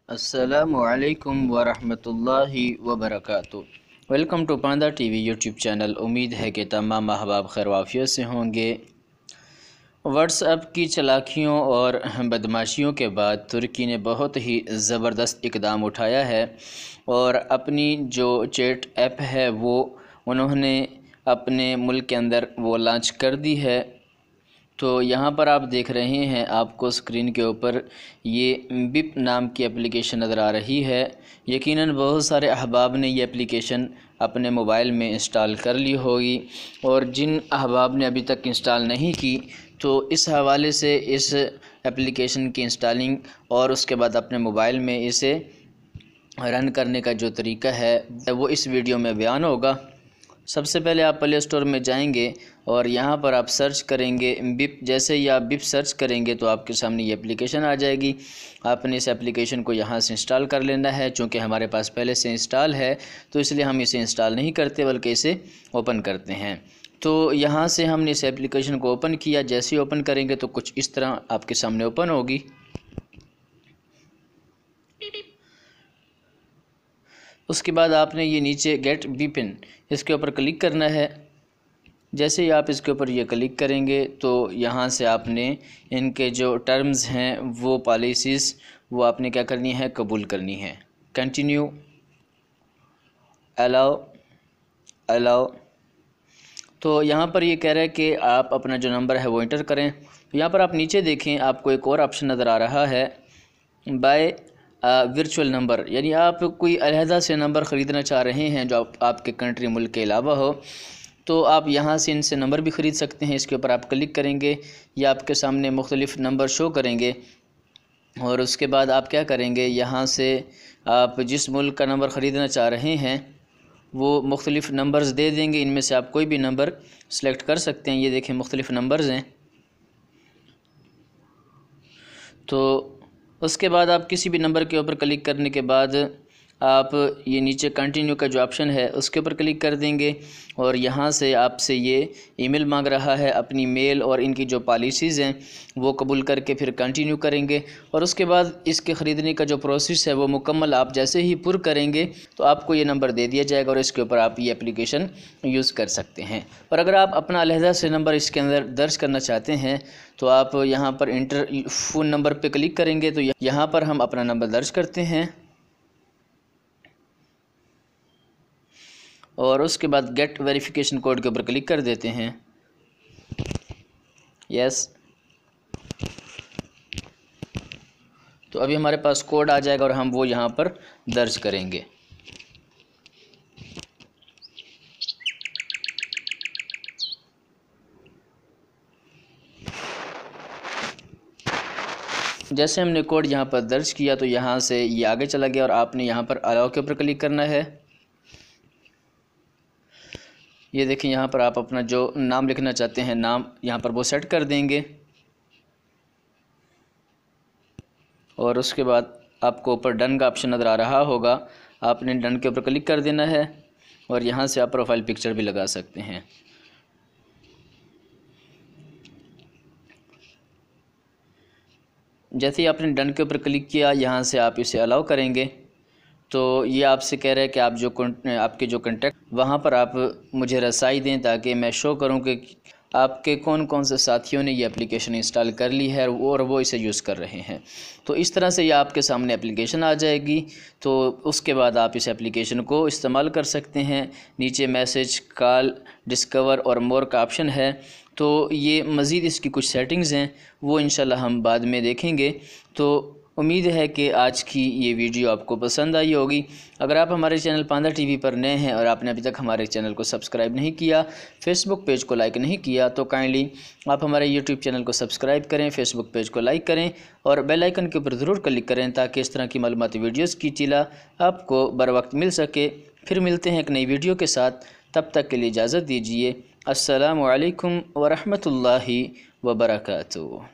अस्सलामुअलैकुम वरहमतुल्लाहि वबरकातुहू। Welcome to पांदा टीवी यूट्यूब चैनल। उम्मीद है कि तमाम अहबाब खैर वाफियत से होंगे। व्हाट्सएप की चालाकियों और बदमाशियों के बाद तुर्की ने बहुत ही ज़बरदस्त इकदाम उठाया है और अपनी जो चैट ऐप है वो उन्होंने अपने मुल्क के अंदर वो लॉन्च कर दी है। तो यहाँ पर आप देख रहे हैं, आपको स्क्रीन के ऊपर ये बिप नाम की एप्लीकेशन नज़र आ रही है। यकीनन बहुत सारे अहबाब ने ये एप्लीकेशन अपने मोबाइल में इंस्टॉल कर ली होगी और जिन अहबाब ने अभी तक इंस्टॉल नहीं की तो इस हवाले से इस एप्लीकेशन की इंस्टॉलिंग और उसके बाद अपने मोबाइल में इसे रन करने का जो तरीका है वो इस वीडियो में बयान होगा। सबसे पहले आप प्ले स्टोर में जाएंगे और यहाँ पर आप सर्च करेंगे बिप। जैसे ही आप बिप सर्च करेंगे तो आपके सामने ये एप्लीकेशन आ जाएगी। आपने इस एप्लीकेशन को यहाँ से इंस्टॉल कर लेना है। चूँकि हमारे पास पहले से इंस्टॉल है तो इसलिए हम इसे इंस्टॉल नहीं करते बल्कि इसे ओपन करते हैं। तो यहाँ से हमने इस एप्लीकेशन को ओपन किया। जैसे ही ओपन करेंगे तो कुछ इस तरह आपके सामने ओपन होगी। उसके बाद आपने ये नीचे गेट बिपिन इसके ऊपर क्लिक करना है। जैसे ही आप इसके ऊपर ये क्लिक करेंगे तो यहाँ से आपने इनके जो टर्म्स हैं वो पॉलिसीज़ वो आपने क्या करनी है, कबूल करनी है। Continue, allow, allow. तो यहाँ पर ये कह रहा है कि आप अपना जो नंबर है वो इंटर करें। तो यहाँ पर आप नीचे देखें, आपको एक और ऑप्शन नज़र आ रहा है, बाय वर्चुअल नंबर। यानी आप कोई अलहदा से नंबर ख़रीदना चाह रहे हैं जो आपके कंट्री मुल्क के अलावा हो, तो आप यहाँ से इनसे नंबर भी ख़रीद सकते हैं। इसके ऊपर आप क्लिक करेंगे, या आपके सामने मुख्तलिफ़ नंबर शो करेंगे और उसके बाद आप क्या करेंगे, यहाँ से आप जिस मुल्क का नंबर ख़रीदना चाह रहे हैं वो मुख्तलिफ़ नंबर्स दे देंगे। इनमें से आप कोई भी नंबर सेलेक्ट कर सकते हैं। ये देखें मुख्तलिफ़ नंबर्स हैं। तो उसके बाद आप किसी भी नंबर के ऊपर क्लिक करने के बाद आप ये नीचे कंटिन्यू का जो ऑप्शन है उसके ऊपर क्लिक कर देंगे और यहाँ से आपसे ये ईमेल मांग रहा है। अपनी मेल और इनकी जो पॉलिसीज़ हैं वो कबूल करके फिर कंटिन्यू करेंगे और उसके बाद इसके ख़रीदने का जो प्रोसेस है वो मुकम्मल आप जैसे ही पुर करेंगे तो आपको ये नंबर दे दिया जाएगा और इसके ऊपर आप ये एप्लीकेशन यूज़ कर सकते हैं। और अगर आप अपना अलहदा से नंबर इसके अंदर दर्ज करना चाहते हैं तो आप यहाँ पर इंटर फ़ोन नंबर पर क्लिक करेंगे। तो यहाँ पर हम अपना नंबर दर्ज करते हैं और उसके बाद गेट वेरिफिकेशन कोड के ऊपर क्लिक कर देते हैं। यस, तो अभी हमारे पास कोड आ जाएगा और हम वो यहाँ पर दर्ज करेंगे। जैसे हमने कोड यहाँ पर दर्ज किया तो यहाँ से ये आगे चला गया और आपने यहाँ पर अलाउ के ऊपर क्लिक करना है। ये देखें, यहाँ पर आप अपना जो नाम लिखना चाहते हैं नाम यहाँ पर वो सेट कर देंगे और उसके बाद आपको ऊपर डन का ऑप्शन नज़र आ रहा होगा। आपने डन के ऊपर क्लिक कर देना है और यहाँ से आप प्रोफाइल पिक्चर भी लगा सकते हैं। जैसे ही आपने डन के ऊपर क्लिक किया, यहाँ से आप इसे अलाउ करेंगे तो ये आपसे कह रहा है कि आप जो आपके जो कंटेक्ट वहाँ पर आप मुझे रसाई दें ताकि मैं शो करूँ कि आपके कौन कौन से साथियों ने ये एप्लीकेशन इंस्टॉल कर ली है और वो इसे यूज़ कर रहे हैं। तो इस तरह से ये आपके सामने एप्लीकेशन आ जाएगी। तो उसके बाद आप इस एप्लीकेशन को इस्तेमाल कर सकते हैं। नीचे मैसेज, कॉल, डिस्कवर और मोर का ऑप्शन है। तो ये मज़ीद इसकी कुछ सेटिंग्स हैं वो इंशाल्लाह हम बाद में देखेंगे। तो उम्मीद है कि आज की ये वीडियो आपको पसंद आई होगी। अगर आप हमारे चैनल पांदा टीवी पर नए हैं और आपने अभी तक हमारे चैनल को सब्सक्राइब नहीं किया, फेसबुक पेज को लाइक नहीं किया, तो काइंडली आप हमारे यूट्यूब चैनल को सब्सक्राइब करें, फेसबुक पेज को लाइक करें और बेल आइकन के ऊपर ज़रूर क्लिक करें ताकि इस तरह की मालूमाती वीडियोज़ की चिला आपको बर वक्त मिल सके। फिर मिलते हैं एक नई वीडियो के साथ, तब तक के लिए इजाज़त दीजिए। अस्सलामु अलैकुम वरहमतुल्लाहि वबरकातुहू।